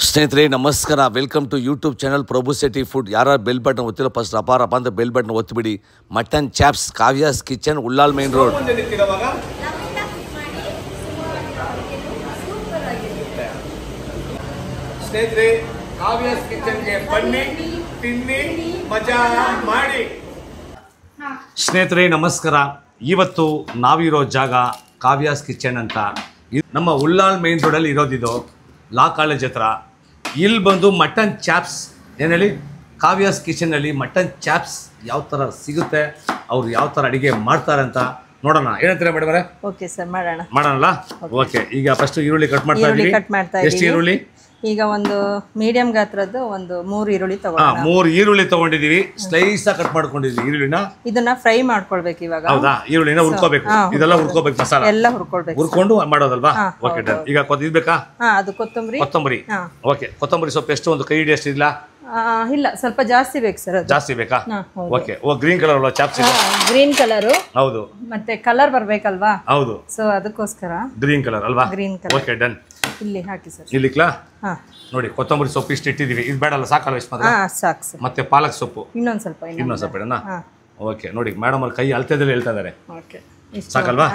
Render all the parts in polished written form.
ಸ್ನೇಹಿತರೆ ನಮಸ್ಕಾರ. Welcome to YouTube channel Prabhu Shetty food. ಯಾರು ಬೆಲ್ ಬಟನ್ ಒತ್ತಿಲ್ಲ ಫಸ್ಟ್ ಅಪಾರ ಅಂತ ಬೆಲ್ ಬಟನ್ ಒತ್ತಿಬಿಡಿ. Mutton chops, Kavya's kitchen, Ullal main road. ಸ್ನೇಹಿತರೆ, ಕಾವ್ಯಾಸ್ ಕಿಚನ್ಗೆ ಬನ್ನಿ, ತಿನ್ನಿ, ಮಜಾ ಮಾಡಿ. ಸ್ನೇಹಿತರೆ ನಮಸ್ಕಾರ. ಇವತ್ತು ನಾವಿರೋ ಜಾಗ ಕಾವ್ಯಾಸ್ ಕಿಚನ್ ಅಂತ. ನಮ್ಮ ಉಳ್ಳಾಲ್ ಮೇನ್ ರೋಡಲ್ಲಿ ಇರೋದಿದು, ಲಾ ಕಾಲೇಜ್ ಹತ್ರ. ಇಲ್ಲಿ ಬಂದು ಮಟನ್ ಚಾಪ್ಸ್ ಏನೇಳಿ ಕಾವ್ಯಾಸ್ ಕಿಚನಲ್ಲಿ ಮಟನ್ ಚಾಪ್ಸ್ ಯಾವ ಥರ ಸಿಗುತ್ತೆ, ಅವ್ರು ಯಾವ ಥರ ಅಡುಗೆ ಮಾಡ್ತಾರೆ ಅಂತ ನೋಡೋಣ. ಏನಂತಾರೆ ಮೇಡಮ್? ಓಕೆ ಸರ್, ಮಾಡೋಣಲ್ಲ? ಓಕೆ. ಈಗ ಫಸ್ಟ್ ಈರುಳ್ಳಿ ಕಟ್ ಮಾಡ್ತಾ ಇದ್ದೀವಿ. ಎಷ್ಟು ಈರುಳ್ಳಿ? ಈಗ ಒಂದು ಮೀಡಿಯಂ ಗಾತ್ರದ್ದು ಒಂದು 3 ಈರುಳ್ಳಿ ತಗೊಂಡು 3 ಈರುಳ್ಳಿ ತಗೊಂಡಿದೀವಿ. ಸ್ಲೈಸ್ ಆಗಿ ಕಟ್ ಮಾಡ್ಕೊಂಡಿದೀವಿ ಈರುಳ್ಳಿನ. ಇದನ್ನ ಫ್ರೈ ಮಾಡ್ಕೊಳ್ಬೇಕು ಇವಾಗ. ಹೌದಾ? ಈರುಳ್ಳಿನ ಹುರ್ಕೋಬೇಕು, ಇದೆಲ್ಲ ಹುರ್ಕೋಬೇಕು, ಮಸಾಲ ಎಲ್ಲ ಹುರ್ಕೊಂಡು ಮಾಡೋದಲ್ವಾ? Okay done. ಈಗ ಇದು ಬೇಕಾ? ಅದು ಕೊತ್ತಂಬರಿ. ಓಕೆ. ಕೊತ್ತಂಬರಿ ಸೊಪ್ಪು ಎಷ್ಟು? ಒಂದು ಕೈ ಹಿಡಿ ಎಷ್ಟು ಇಲ್ಲ? ಇಲ್ಲ, ಸ್ವಲ್ಪ ಜಾಸ್ತಿ ಬೇಕು ಸರ್. ಜಾಸ್ತಿ ಬೇಕಾ? ಓಕೆ. ಗ್ರೀನ್ ಕಲರ್ ಅಲ್ವಾ ಚಾಪ್ಸ್? Green colour. ಹೌದು. ಮತ್ತೆ ಕಲರ್ ಬರ್ಬೇಕಲ್ವಾ? ಹೌದು. ಸೊ ಅದಕ್ಕೋಸ್ಕರ ಗ್ರೀನ್ ಕಲರ್ ಅಲ್ವಾ? Green colour. Okay done. ಇಲ್ಲಿ ಹಾಕಿ ಸರ್. ಇಲ್ಲಿಕ್ಲಾ? ನೋಡಿ, ಕೊತ್ತಂಬರಿ ಸೊಪ್ಪು ಇಷ್ಟು ಇಟ್ಟಿದೀವಿ. ಇದು ಬೇಡಲ್ಲ, ಸಾಕಲ್ಲ ಇಷ್ಟು ಮಾತ್ರ? ಸಾಕು ಸರ್. ಮತ್ತೆ ಪಾಲಕ್ ಸೊಪ್ಪು ಇನ್ನೊಂದು ಸ್ವಲ್ಪ ಇಡೋಣ. ಓಕೆ. ನೋಡಿ ಮೇಡಮ್ ಅವ್ರ ಕೈ ಅಳತೆದಲ್ಲಿ ಹೇಳ್ತಾ ಇದಾರೆ. ಸಾಕಲ್ವಾ?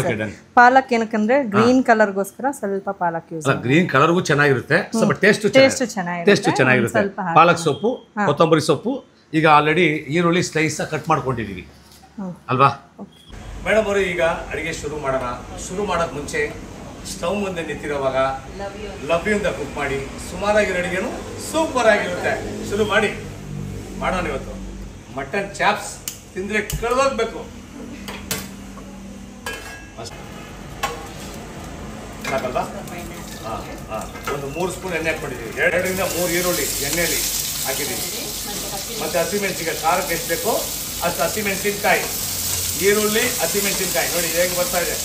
Okay done. ಪಾಲಕ್ ಏನಕ್ಕಂದ್ರೆ ಗ್ರೀನ್ ಕಲರ್ಗೋಸ್ಕರ ಸ್ವಲ್ಪ ಪಾಲಕ್ ಯೂಸ್. ಗ್ರೀನ್ ಕಲರ್ಗೂ ಚೆನ್ನಾಗಿರುತ್ತೆ, ಸ್ವಲ್ಪ ಟೇಸ್ಟ್ ಚೆನ್ನಾಗಿರುತ್ತೆ. ಪಾಲಕ್ ಸೊಪ್ಪು, ಕೊತ್ತಂಬರಿ ಸೊಪ್ಪು. ಈಗ ಆಲ್ರೆಡಿ ಈರುಳ್ಳಿ ಸ್ಲೈಸ್ ಕಟ್ ಮಾಡ್ಕೊಂಡಿದೀವಿ ಅಲ್ವಾ ಮೇಡಮ್ ಅವರು? ಈಗ ಅಡಿಗೆ ಶುರು ಮಾಡೋಣ. ಶುರು ಮಾಡಕ್ ಮುಂಚೆ ಸ್ಟವ್ ಮುಂದೆ ನಿಂತಿರೋವಾಗ ಲವ್ ಯು ಅಂತ ಕುಕ್ ಮಾಡಿ. ಸುಮಾರಾಗಿರೋ ಅಡಿಗೆನು ಸೂಪರ್ ಆಗಿರುತ್ತೆ. ಶುರು ಮಾಡೋಣ. ಇವತ್ತು ಮಟನ್ ಚಾಪ್ಸ್ ತಿಂದ್ರೆ ಕಳೆದೋಗ್ಬೇಕು. ಸಾಕಲ್ವಾ? ಒಂದು 3 ಸ್ಪೂನ್ ಎಣ್ಣೆ ಹಾಕೊಂಡಿದ್ದೀವಿ. 2 ರಿಂದ 3 ಈರುಳ್ಳಿ ಎಣ್ಣೆಯಲ್ಲಿ ಹಾಕಿದ್ದೀವಿ. ಮತ್ತೆ ಹಸಿಮೆಣಸಿನಕಾಯಿ, ಖಾರಕ್ಕೆ ಎಷ್ಟು ಬೇಕೋ ಅಷ್ಟು ಹಸಿಮೆಣಸಿನಕಾಯಿ, ಈರುಳ್ಳಿ, ಹಸಿಮೆಣಸಿನಕಾಯಿ. ನೋಡಿ ಹೇಗೆ ಬರ್ತಾ ಇದೆ.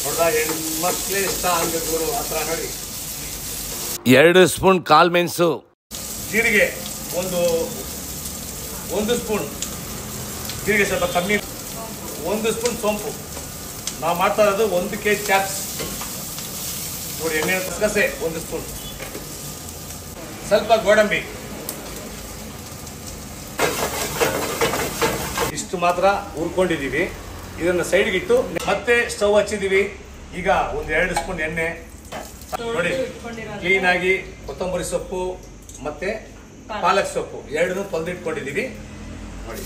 ನೋಡ್ದ ಹೆಣ್ಮಕ್ಳೇ ಇಷ್ಟ ಆಗಬೇಕು ಆ ಥರ. ನೋಡಿ, 2 ಸ್ಪೂನ್ ಕಾಳು ಮೆಣಸು, ಜೀರಿಗೆ ಒಂದು ಸ್ಪೂನ್ ಜೀರಿಗೆ, ಸ್ವಲ್ಪ ಕಮ್ಮಿ. 1 ಸ್ಪೂನ್ ಸೋಂಪು. ನಾವು ಮಾಡ್ತಾ ಇರೋದು 1 kg ಚಾಪ್ಸ್. ನೋಡಿ, ಎಣ್ಣೆ ಗಸೆ 1 ಸ್ಪೂನ್, ಸ್ವಲ್ಪ ಗೋಡಂಬಿ, ಇಷ್ಟು ಮಾತ್ರ ಹುರ್ಕೊಂಡಿದ್ದೀವಿ. ಇದನ್ನು ಸೈಡ್ಗಿಟ್ಟು ಮತ್ತೆ ಸ್ಟವ್ ಹಚ್ಚಿದ್ದೀವಿ. ಈಗ 2 ಸ್ಪೂನ್ ಎಣ್ಣೆ. ನೋಡಿ, ಕ್ಲೀನಾಗಿ ಕೊತ್ತಂಬರಿ ಸೊಪ್ಪು ಮತ್ತೆ ಪಾಲಕ್ ಸೊಪ್ಪು 2 ತೊಳೆದಿಟ್ಕೊಂಡಿದ್ದೀವಿ. ನೋಡಿ,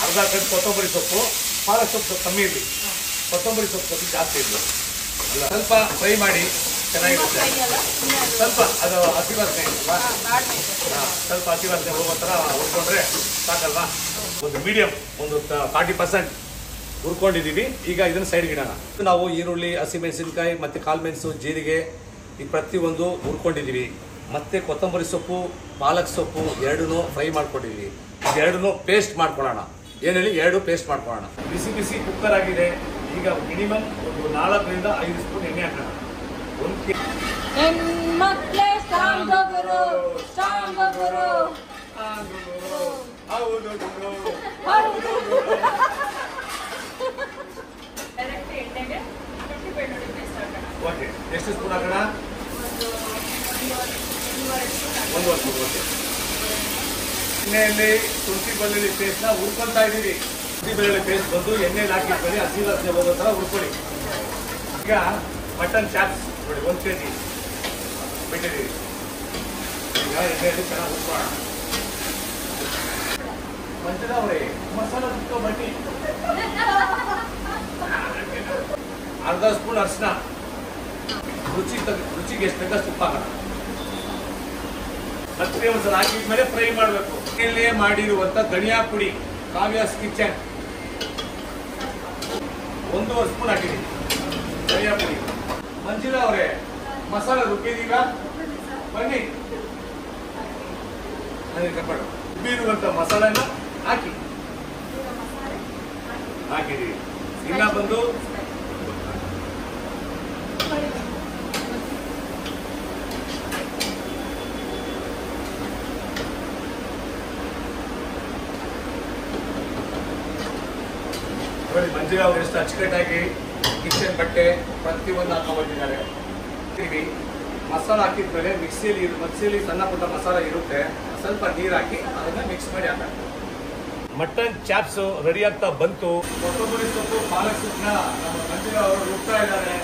ಅರ್ಧ ಕಟ್ ಕೊತ್ತಂಬರಿ ಸೊಪ್ಪು, ಪಾಲಕ್ ಸೊಪ್ಪು ಕಮ್ಮಿ ಇರಲಿ, ಕೊತ್ತಂಬರಿ ಸೊಪ್ಪು ಜಾಸ್ತಿ ಇರಲಿ. ಸ್ವಲ್ಪ ಫ್ರೈ ಮಾಡಿ, ಚೆನ್ನಾಗಿರುತ್ತೆ. ಸ್ವಲ್ಪ ಅದು ಹಸಿ ವಾಸನೆ ಸ್ವಲ್ಪ ಹಸಿ ವಾಸನೆ ಹೋಗೋ ಥರ ಹುರ್ಕೊಂಡ್ರೆ ಸಾಕಲ್ವಾ? ಒಂದು ಮೀಡಿಯಂ 40% ಹುರ್ಕೊಂಡಿದ್ದೀವಿ. ಈಗ ಇದನ್ನು ಸೈಡ್ಗೆ ಇಡೋಣ. ನಾವು ಈರುಳ್ಳಿ, ಹಸಿಮೆಣಸಿನಕಾಯಿ ಮತ್ತು ಕಾಳು ಮೆಣಸು, ಜೀರಿಗೆ ಈ ಪ್ರತಿಯೊಂದು ಹುರ್ಕೊಂಡಿದ್ದೀವಿ. ಮತ್ತು ಕೊತ್ತಂಬರಿ ಸೊಪ್ಪು, ಪಾಲಕ್ ಸೊಪ್ಪು 2 ಫ್ರೈ ಮಾಡ್ಕೊಂಡಿದ್ದೀವಿ. ಇದೆರಡನ್ನೂ ಪೇಸ್ಟ್ ಮಾಡ್ಕೊಳ್ಳೋಣ. ಏನು ಹೇಳಿ, 2 ಪೇಸ್ಟ್ ಮಾಡ್ಕೊಳ್ಳೋಣ. ಬಿಸಿ ಕುಕ್ಕರ್ ಆಗಿದೆ. ಈಗ ಮಿನಿಮಮ್ ಒಂದು 4 ರಿಂದ 5 ಸ್ಪೂನ್ ಎಣ್ಣೆ ಹಾಕೋಣ. 1 kg ಓಕೆ. ಎಷ್ಟು ಸ್ಪೂನ್ ಹಾಕೋಣ? 1 ಸ್ಪೂನ್. ಓಕೆ. ಎಣ್ಣೆಯಲ್ಲಿ ಶುಂಠಿ ಬೆಳ್ಳುಳ್ಳಿ ಪೇಸ್ಟ್ನ ಹುರ್ಕೊಳ್ತಾ ಇದ್ದೀವಿ. ಶುಂಠಿ ಬೆಳ್ಳುಳ್ಳಿ ಪೇಸ್ಟ್ ಬಂದು ಎಣ್ಣೆಯಲ್ಲಿ ಹಾಕಿಟ್ಕೊಳ್ಳಿ, ಹಸಿ ವಾಸನೆ ಹೋಗೋ ಥರ ಹುರ್ಕೊಳ್ಳಿ. ಈಗ ಮಟನ್ ಚಾಪ್ಸ್ ನೋಡಿ 1 kg ಬಿಟ್ಟಿದ್ದೀವಿ. ಈಗ ಎಣ್ಣೆಯಲ್ಲಿ ಚೆನ್ನಾಗಿ ಹುರ್ಕೊಳ್ಳೋಣ. ಮಂಚದ ಅವರೇ, ಮಸಾಲ ಬಟ್ಟಿ, ಅರ್ಧ ಸ್ಪೂನ್ ಅರಿಶಿನ, ರುಚಿಗೆ ಎಷ್ಟು ಬೇಕಷ್ಟು ಉಪ್ಪು ಹಾಕೋಣ. ಮತ್ತೆ ಒಂದ್ಸಲ ಹಾಕಿದ್ಮೇಲೆ ಫ್ರೈ ಮಾಡಬೇಕು. ಎಣ್ಣೆಯಲ್ಲೇ ಮಾಡಿರುವಂತ ಧನಿಯಾ ಪುಡಿ, ಕಾವ್ಯಾಸ್ ಕಿಚನ್ 1.5 ಸ್ಪೂನ್ ಹಾಕಿದ್ದೀನಿ ಧನಿಯಾ ಪುಡಿ. ಮಂಜುಳಾ ಅವರೇ, ಮಸಾಲ ರುಬ್ಬಿದೀಗ ಬನ್ನಿ. ರುಬ್ಬಿರುವಂತ ಮಸಾಲೆನ ಹಾಕಿದ್ದೀವಿ. ಇನ್ನ ಬಂದು ಮಂಜುಳಾ ಅವರು ಎಷ್ಟು ಅಚ್ಚುಕಟ್ಟಾಗಿ ಕಿಚನ್ ಬಟ್ಟೆ ಪ್ರತಿಯೊಂದು ಹಾಕೊಂಡ್ಬಂದಿದ್ದಾರೆ. ಮಸಾಲ ಹಾಕಿದ್ಮೇಲೆ ಮಿಕ್ಸಿಯಲ್ಲಿ ಸಣ್ಣ ಪುಟ್ಟ ಮಸಾಲ ಇರುತ್ತೆ, ಸ್ವಲ್ಪ ನೀರು ಹಾಕಿ ಅದನ್ನ ಮಿಕ್ಸ್ ಮಾಡಿ ಹಾಕಿ. ಮಟನ್ ಚಾಪ್ಸ್ ರೆಡಿ ಆಗ್ತಾ ಬಂತು. ಕೊತ್ತಂಬರಿ ಸೊಪ್ಪು ಪಾಲಕ್ ಸೊಪ್ಪನ್ನ ನಮ್ಮ ಮಂಜು ಅವರು ರುಬ್ತಾ ಇದ್ದಾರೆ.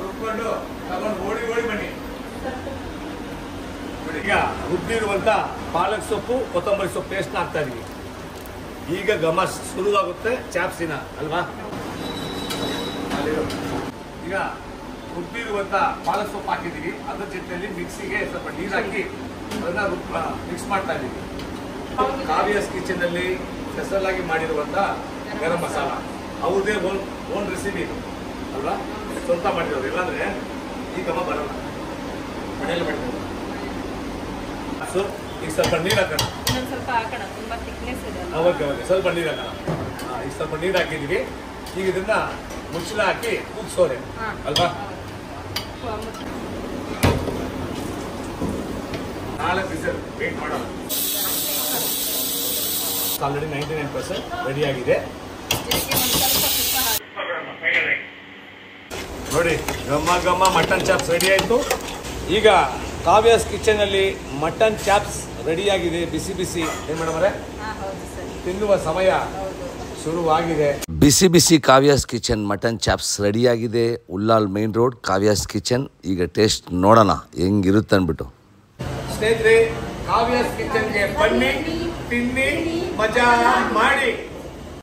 ರುಬ್ಕೊಂಡು ತಗೊಂಡು ಓಡಿ ಬನ್ನಿ. ಈಗ ರುಬ್ಬಿರುವಂತ ಪಾಲಕ್ ಸೊಪ್ಪು ಕೊತ್ತಂಬರಿ ಸೊಪ್ಪು ಪೇಸ್ಟ್ ಹಾಕ್ತಾ ಇದೀವಿ. ಈಗ ಘಮ ಶುರುವಾಗುತ್ತೆ ಚಾಪ್ಸಿನ ಅಲ್ವಾ. ಈಗ ರುಬ್ಬಿರುವಂತ ಪಾಲಕ್ ಸೊಪ್ಪು ಹಾಕಿದೀವಿ, ಅದ್ರ ಜೊತೆಯಲ್ಲಿ ಮಿಕ್ಸಿಗೆ ಸ್ವಲ್ಪ ನೀರು ಹಾಕಿ ಅದನ್ನ ಮಿಕ್ಸ್ ಮಾಡ್ತಾ ಇದೀವಿ. ಕಾವ್ಯಾಸ್ ಕಿಚನ್ ಅಲ್ಲಿ ಸ್ಪೆಷಲ್ ಆಗಿ ಮಾಡಿರುವಂತ ಗರಂ ಮಸಾಲ, ಅವ್ರದೇ ಓನ್ ರೆಸಿಪಿ ಇದು ಅಲ್ವಾ, ಸ್ವಂತ ಮಾಡಿರೋರು. ಇಲ್ಲಾಂದ್ರೆ ಈ ಘಮ ಬರಲ್ಲ, ಮನೆಯಲ್ಲಿ ಮಾಡಿರೋದು. ಸೊ ಈಗ ಸ್ವಲ್ಪ ನೀರು ಹಾಕೋಣ. ಓಕೆ ಸ್ವಲ್ಪ ನೀರು ಹಾಕೋಣ. ಈಗ ಸ್ವಲ್ಪ ನೀರು ಹಾಕಿದೀವಿ. ಈಗ ಇದನ್ನ ಮುಚ್ಚಳ ಹಾಕಿ ಕೂಗ್ಸೋರೆ ಅಲ್ವಾ. 4 ವಿಸಿಲ್ ವೇಟ್ ಮಾಡೋಣ. ಆಲ್ರೆಡಿ 99% ರೆಡಿ ಆಗಿದೆ ನೋಡಿ. ಘಮ ಮಟನ್ ಚಾಪ್ಸ್ ರೆಡಿ ಆಯಿತು. ಈಗ ಕಾವ್ಯಾಸ್ ಕಿಚನ್ ಅಲ್ಲಿ ಮಟನ್ ಚಾಪ್ಸ್ ರೆಡಿ ಆಗಿದೆ, ಬಿಸಿ ಬಿಸಿ. ಏನ್ ಮೇಡಮ್ ತಿನ್ನುವ ಸಮಯ ಶುರುವಾಗಿದೆ. ಬಿಸಿ ಬಿಸಿ ಕಾವ್ಯಾಸ್ ಕಿಚನ್ ಮಟನ್ ಚಾಪ್ಸ್ ರೆಡಿಯಾಗಿದೆ. Ullal main road Kavya's kitchen. ಈಗ ಟೇಸ್ಟ್ ನೋಡೋಣ ಹೆಂಗಿರುತ್ತೆ ಅಂದ್ಬಿಟ್ಟು. ಸ್ನೇಹಿತರೆ, ಕಾವ್ಯಾಸ್ ಕಿಚನ್ಗೆ ಬನ್ನಿ, ತಿನ್ನಿ, ಮಜಾ ಮಾಡಿ.